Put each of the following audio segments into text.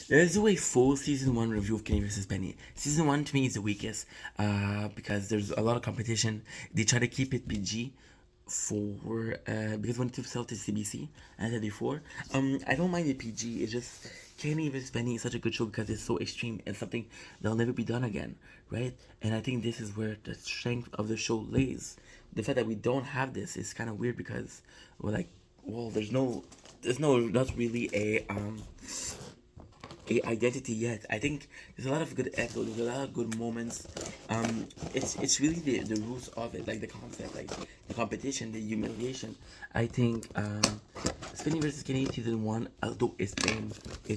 Let's do a full season one review of Kenny versus Penny. Season one to me is the weakest, because there's a lot of competition. They try to keep it PG for because when to sell to CBC, as I said before. I don't mind the PG. It's just Kenny versus Penny is such a good show because it's so extreme and something that'll never be done again, right? And I think this is where the strength of the show lays. The fact that we don't have this is kind of weird because we're like, well, there's no, not really a identity yet. I think there's a lot of good episodes, there's a lot of good moments. It's really the roots of it, like the concept, like the competition, the humiliation. I think Spinning versus Kenny season one, although it's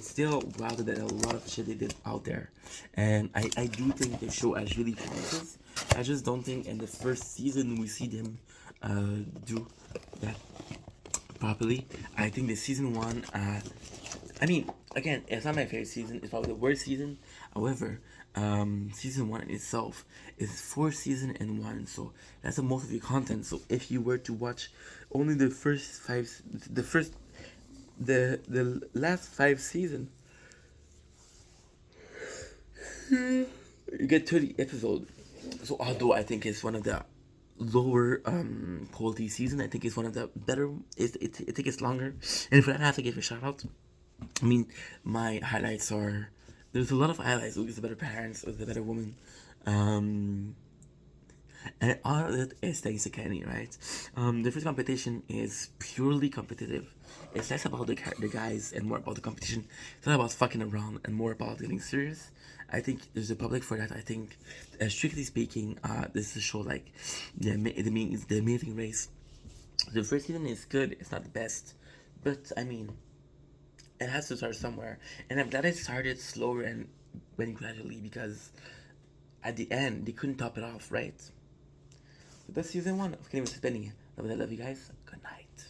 still wilder than a lot of shit they did out there, and I do think the show has really promises. I just don't think in the first season we see them do that properly. I think the season one, I mean, again, it's not my favorite season. It's probably the worst season. However, season one in itself is 4 seasons in one, so that's the most of your content. So if you were to watch only the first five, the first, the last 5 seasons, you get 30 episodes. So although I think it's one of the lower quality season, I think it's one of the better. I think it's longer, and for that I have to give a shout out. I mean, my highlights are there's a lot of highlights. Who's the better parents? Who's the better woman? Um, and all of it is thanks to Kenny, right? The first competition is purely competitive. It's less about the guys and more about the competition. It's not about fucking around and more about getting serious. I think there's a public for that. I think, strictly speaking, this is a show like the Amazing Race. The first season is good. It's not the best, but I mean, it has to start somewhere. And I'm glad it started slower and went gradually because at the end they couldn't top it off, right? So that's season one of Kenny vs. Penny. Love you guys. Good night.